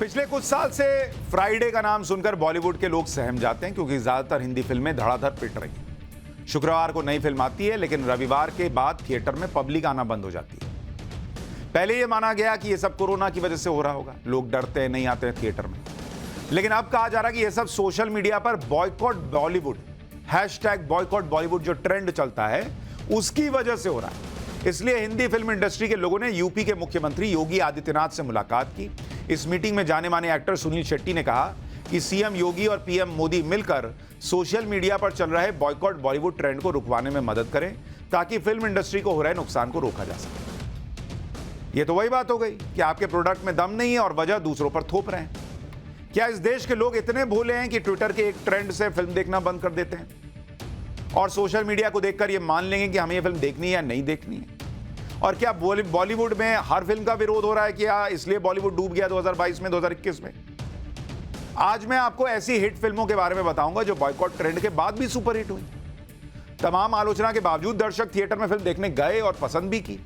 पिछले कुछ साल से फ्राइडे का नाम सुनकर बॉलीवुड के लोग सहम जाते हैं क्योंकि ज्यादातर हिंदी फिल्में धड़ाधड़ पिट रही हैं। शुक्रवार को नई फिल्म आती है लेकिन रविवार के बाद थिएटर में पब्लिक आना बंद हो जाती है। पहले यह माना गया कि यह सब कोरोना की वजह से हो रहा होगा, लोग डरते हैं, नहीं आते हैं थिएटर में। लेकिन अब कहा जा रहा है कि यह सब सोशल मीडिया पर बॉयकॉट बॉलीवुड, #बॉयकॉट बॉलीवुड जो ट्रेंड चलता है उसकी वजह से हो रहा है। इसलिए हिंदी फिल्म इंडस्ट्री के लोगों ने यूपी के मुख्यमंत्री योगी आदित्यनाथ से मुलाकात की। इस मीटिंग में जाने माने एक्टर सुनील शेट्टी ने कहा कि सीएम योगी और पीएम मोदी मिलकर सोशल मीडिया पर चल रहे बॉयकॉट बॉलीवुड ट्रेंड को रुकवाने में मदद करें ताकि फिल्म इंडस्ट्री को हो रहे नुकसान को रोका जा सके। यह तो वही बात हो गई कि आपके प्रोडक्ट में दम नहीं है और वजह दूसरों पर थोप रहे हैं। क्या इस देश के लोग इतने भोले हैं कि ट्विटर के एक ट्रेंड से फिल्म देखना बंद कर देते हैं और सोशल मीडिया को देखकर यह मान लेंगे कि हमें यह फिल्म देखनी है या नहीं देखनी है? और क्या बॉलीवुड में हर फिल्म का विरोध हो रहा है कि इसलिए बॉलीवुड डूब गया 2022 में, 2021 में? आज मैं आपको ऐसी हिट फिल्मों के बारे में बताऊंगा जो बॉयकॉट ट्रेंड के बाद भी सुपरहिट हुई। तमाम आलोचना के बावजूद दर्शक थिएटर में फिल्म देखने गए और पसंद भी की।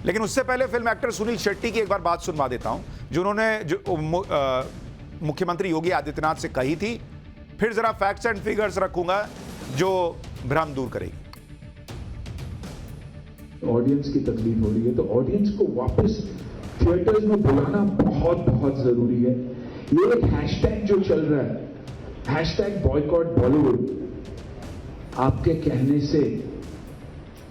लेकिन उससे पहले फिल्म एक्टर सुनील शेट्टी की एक बार बात सुनवा देता हूं जो उन्होंने मुख्यमंत्री योगी आदित्यनाथ से कही थी। फिर जरा फैक्ट्स एंड फिगर्स रखूंगा जो भ्रम दूर करेगी। ऑडियंस की तकलीफ हो रही है तो ऑडियंस को वापस थिएटर्स में बुलाना बहुत बहुत जरूरी है। ये एक हैशटैग जो चल रहा है, #बॉयकॉट बॉलीवुड, आपके कहने से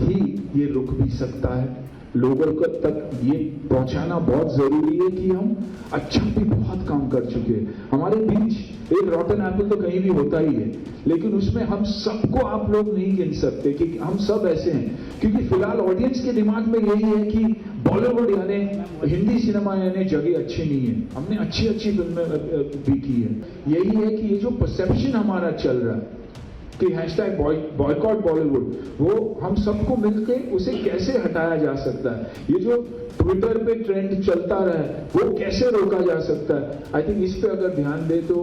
ही ये रुक भी सकता है। लोगों तक ये पहुंचाना बहुत जरूरी है कि हम अच्छा भी बहुत काम कर चुके हैं। हमारे बीच एक रॉटन एप्पल तो कहीं भी होता ही है, लेकिन उसमें हम सबको आप लोग नहीं गिन सकते कि हम सब ऐसे हैं, क्योंकि फिलहाल ऑडियंस के दिमाग में यही है कि बॉलीवुड यानी हिंदी सिनेमा यानी जगह अच्छी नहीं है। हमने अच्छी अच्छी फिल्में भी की है। यही है कि ये जो परसेप्शन हमारा चल रहा है कि #बॉयकॉट बॉलीवुड, वो हम सबको मिलकर उसे कैसे हटाया जा सकता है। ये जो ट्विटर पे ट्रेंड चलता रहा है वो कैसे रोका जा सकता है। आई थिंक इस पे अगर ध्यान दे तो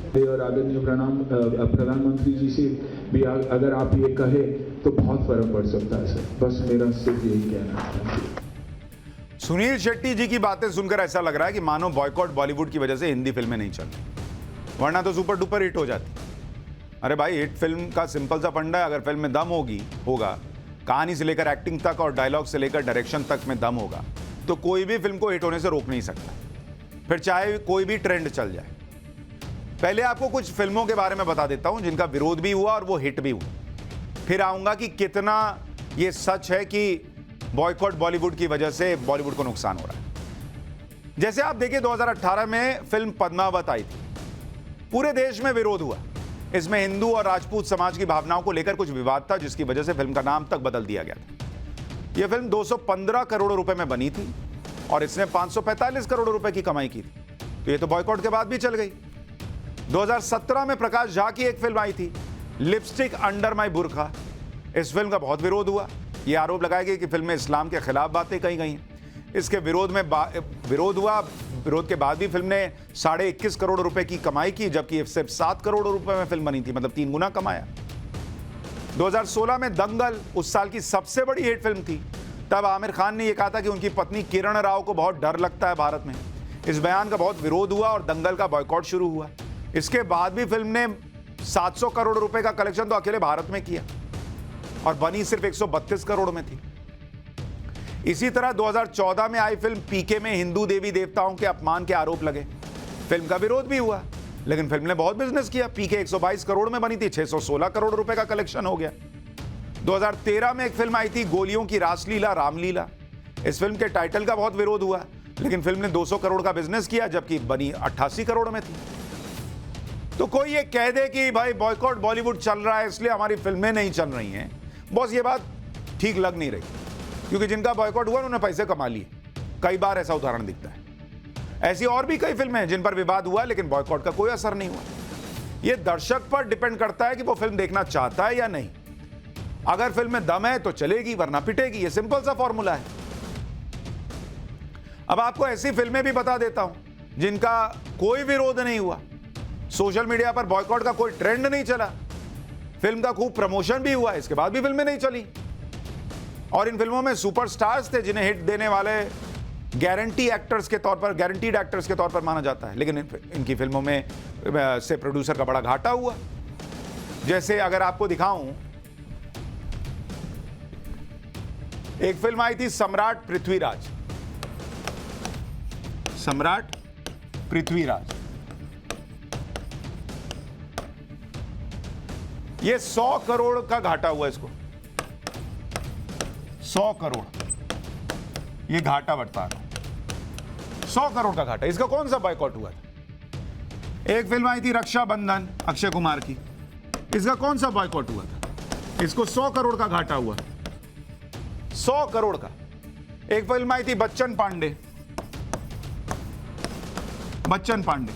और आदरणीय प्रधानमंत्री जी से भी अगर आप ये कहे तो बहुत फर्क पड़ सकता है सर। बस मेरा सिर्फ यही कहना है। सुनील शेट्टी जी की बातें सुनकर ऐसा लग रहा है कि मानो बॉयकॉट बॉलीवुड की वजह से हिंदी फिल्में नहीं चल रही, वरना तो सुपर डुपर हिट हो जाती। अरे भाई, हिट फिल्म का सिंपल सा फंडा है, अगर फिल्म में दम होगा, कहानी से लेकर एक्टिंग तक और डायलॉग से लेकर डायरेक्शन तक में दम होगा, तो कोई भी फिल्म को हिट होने से रोक नहीं सकता, फिर चाहे कोई भी ट्रेंड चल जाए। पहले आपको कुछ फिल्मों के बारे में बता देता हूं जिनका विरोध भी हुआ और वो हिट भी हुई। फिर आऊंगा कि कितना ये सच है कि बॉयकॉट बॉलीवुड की वजह से बॉलीवुड को नुकसान हो रहा है। जैसे आप देखिए, 2018 में फिल्म पद्मावत आई थी, पूरे देश में विरोध हुआ। इसमें हिंदू और राजपूत समाज की भावनाओं को लेकर कुछ विवाद था, जिसकी वजह से फिल्म का नाम तक बदल दिया गया था। यह फिल्म 215 करोड़ रुपए में बनी थी और इसने 545 करोड़ रुपए की कमाई की थी, तो ये तो बॉयकॉट के बाद भी चल गई। 2017 में प्रकाश झा की एक फिल्म आई थी, लिपस्टिक अंडर माई बुरखा। इस फिल्म का बहुत विरोध हुआ। यह आरोप लगाया गया कि फिल्म में इस्लाम के खिलाफ बातें कही गई हैं। इसके विरोध में विरोध हुआ। विरोध के बाद भी फिल्म ने 21.5 करोड़ रुपए की कमाई की, जबकि सिर्फ 7 करोड़ रुपए में फिल्म बनी थी, मतलब 3 गुना कमाया। 2016 में दंगल उस साल की सबसे बड़ी हिट फिल्म थी। तब आमिर खान ने यह कहा था कि उनकी पत्नी किरण राव को बहुत डर लगता है भारत में। इस बयान का बहुत विरोध हुआ और दंगल का बॉयकॉट शुरू हुआ। इसके बाद भी फिल्म ने 700 करोड़ रुपए का कलेक्शन तो अकेले भारत में किया और बनी सिर्फ 132 करोड़ में थी। इसी तरह 2014 में आई फिल्म पीके में हिंदू देवी देवताओं के अपमान के आरोप लगे। फिल्म का विरोध भी हुआ, लेकिन फिल्म ने बहुत बिजनेस किया। पीके 122 करोड़ में बनी थी, 616 करोड़ रुपए का कलेक्शन हो गया। 2013 में एक फिल्म आई थी, गोलियों की रासलीला रामलीला। इस फिल्म के टाइटल का बहुत विरोध हुआ, लेकिन फिल्म ने 200 करोड़ का बिजनेस किया, जबकि बनी 88 करोड़ में थी। तो कोई ये कह दे कि भाई बॉयकॉट बॉलीवुड चल रहा है इसलिए हमारी फिल्में नहीं चल रही हैं, बॉस ये बात ठीक लग नहीं रही, क्योंकि जिनका बॉयकॉट हुआ उन्होंने पैसे कमा लिए। कई बार ऐसा उदाहरण दिखता है। ऐसी और भी कई फिल्में हैं जिन पर विवाद हुआ लेकिन बॉयकॉट का कोई असर नहीं हुआ। यह दर्शक पर डिपेंड करता है कि वो फिल्म देखना चाहता है या नहीं। अगर फिल्म में दम है तो चलेगी, वरना पिटेगी। यह सिंपल सा फॉर्मूला है। अब आपको ऐसी फिल्में भी बता देता हूं जिनका कोई विरोध नहीं हुआ, सोशल मीडिया पर बॉयकॉट का कोई ट्रेंड नहीं चला, फिल्म का खूब प्रमोशन भी हुआ, इसके बाद भी फिल्में नहीं चली। और इन फिल्मों में सुपरस्टार्स थे जिन्हें हिट देने वाले गारंटी एक्टर्स के तौर पर, गारंटीड एक्टर्स के तौर पर माना जाता है, लेकिन इनकी फिल्मों में से प्रोड्यूसर का बड़ा घाटा हुआ। जैसे अगर आपको दिखाऊं, एक फिल्म आई थी सम्राट पृथ्वीराज, सम्राट पृथ्वीराज, ये 100 करोड़ का घाटा हुआ इसको, 100 करोड़ ये घाटा बता रहा हूं, 100 करोड़ का घाटा। इसका कौन सा बॉयकॉट हुआ था? एक फिल्म आई थी रक्षाबंधन अक्षय कुमार की, इसका कौन सा बॉयकॉट हुआ था? इसको 100 करोड़ का घाटा हुआ, 100 करोड़ का। एक फिल्म आई थी बच्चन पांडे, बच्चन पांडे,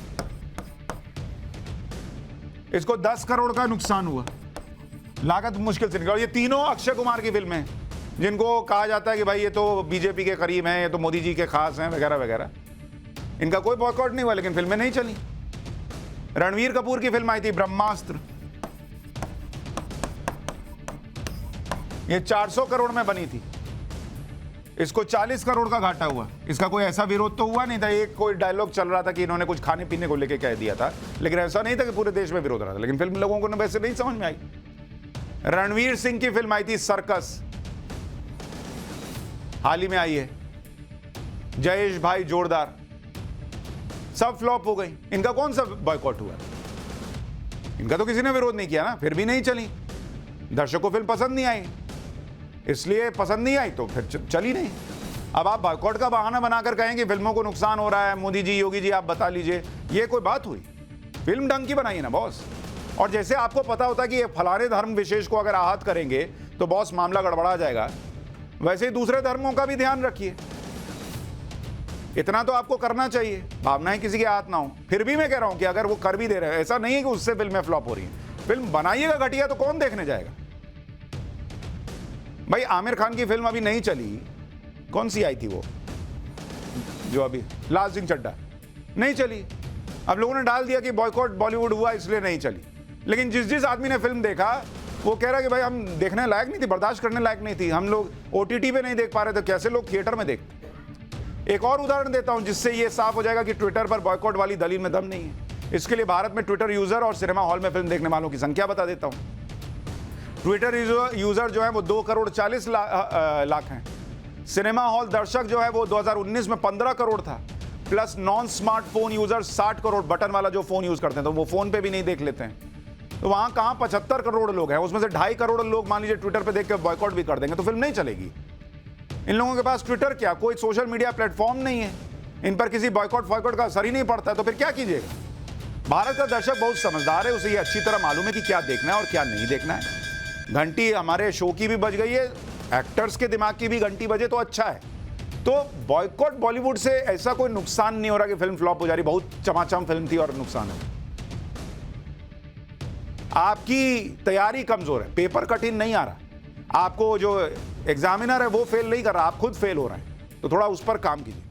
इसको 10 करोड़ का नुकसान हुआ, लागत मुश्किल से निकला। ये तीनों अक्षय कुमार की फिल्में हैं जिनको कहा जाता है कि भाई ये तो बीजेपी के करीब हैं, ये तो मोदी जी के खास हैं वगैरह वगैरह। इनका कोई बॉयकॉट नहीं हुआ, लेकिन फिल्में नहीं चली। रणवीर कपूर की फिल्म आई थी ब्रह्मास्त्र, ये 400 करोड़ में बनी थी, इसको 40 करोड़ का घाटा हुआ। इसका कोई ऐसा विरोध तो हुआ नहीं था, एक कोई डायलॉग चल रहा था कि इन्होंने कुछ खाने पीने को लेके कह दिया था, लेकिन ऐसा नहीं था कि पूरे देश में विरोध रहा था, लेकिन फिल्म लोगों को वैसे नहीं समझ में आई। रणवीर सिंह की फिल्म आई थी सर्कस, हाल ही में आई है, जयेश भाई जोरदार, सब फ्लॉप हो गई। इनका कौन सा बॉयकॉट हुआ? इनका तो किसी ने विरोध नहीं किया ना, फिर भी नहीं चली, दर्शकों को फिल्म पसंद नहीं आई, इसलिए पसंद नहीं आई तो फिर चली नहीं। अब आप बॉयकॉट का बहाना बनाकर कहें कि फिल्मों को नुकसान हो रहा है, मोदी जी योगी जी आप बता लीजिए, ये कोई बात हुई? फिल्म ढंग की बनाइए ना बॉस। और जैसे आपको पता होता है कि ये फलाने धर्म विशेष को अगर आहत करेंगे तो बॉस मामला गड़बड़ा जाएगा, वैसे ही दूसरे धर्मों का भी ध्यान रखिए। इतना तो आपको करना चाहिए, भावनाएं किसी की आहत ना हो। फिर भी मैं कह रहा हूं कि अगर वो कर भी दे रहे हैं, ऐसा नहीं है कि उससे फिल्में फ्लॉप हो रही हैं। फिल्म बनाइएगा घटिया तो कौन देखने जाएगा भाई? आमिर खान की फिल्म अभी नहीं चली, कौन सी आई थी वो जो अभी, लाल सिंह चड्ढा, नहीं चली। अब लोगों ने डाल दिया कि बॉयकॉट बॉलीवुड हुआ इसलिए नहीं चली, लेकिन जिस आदमी ने फिल्म देखा वो कह रहा कि भाई हम देखने लायक नहीं थी, बर्दाश्त करने लायक नहीं थी, हम लोग OTT पे नहीं देख पा रहे थे, कैसे लोग थिएटर में देखते। एक और उदाहरण देता हूं जिससे ये साफ हो जाएगा कि ट्विटर पर बॉयकॉट वाली दलील में दम नहीं है। इसके लिए भारत में ट्विटर यूजर और सिनेमा हॉल में फिल्म देखने वालों की संख्या बता देता हूं। ट्विटर यूजर जो है वो 2 करोड़ 40 लाख हैं। सिनेमा हॉल दर्शक जो है वो 2019 में 15 करोड़ था, plus non smartphone user 60 crore, button वाला जो फोन यूज करते हैं तो वो फोन पे भी नहीं देख लेते हैं। तो वहां कहां 75 करोड़ लोग हैं, उसमें से 2.5 करोड़ लोग मान लीजिए ट्विटर पे देख के बॉयकॉट भी कर देंगे तो फिल्म नहीं चलेगी। इन लोगों के पास ट्विटर क्या, कोई सोशल मीडिया प्लेटफॉर्म नहीं है, इन पर किसी बॉयकॉट का असर ही नहीं पड़ता है, तो फिर क्या कीजिएगा? भारत का दर्शक बहुत समझदार है, उसे ये अच्छी तरह मालूम है कि क्या देखना है और क्या नहीं देखना है। घंटी हमारे शो की भी बज गई है, एक्टर्स के दिमाग की भी घंटी बजे तो अच्छा है। तो बॉयकॉट बॉलीवुड से ऐसा कोई नुकसान नहीं हो रहा कि फिल्म फ्लॉप हो जा रही, बहुत चमाचम फिल्म थी और नुकसान है। आपकी तैयारी कमजोर है, पेपर कठिन नहीं आ रहा, आपको जो एग्जामिनर है वो फेल नहीं कर रहा, आप खुद फेल हो रहे हैं, तो थोड़ा उस पर काम कीजिए।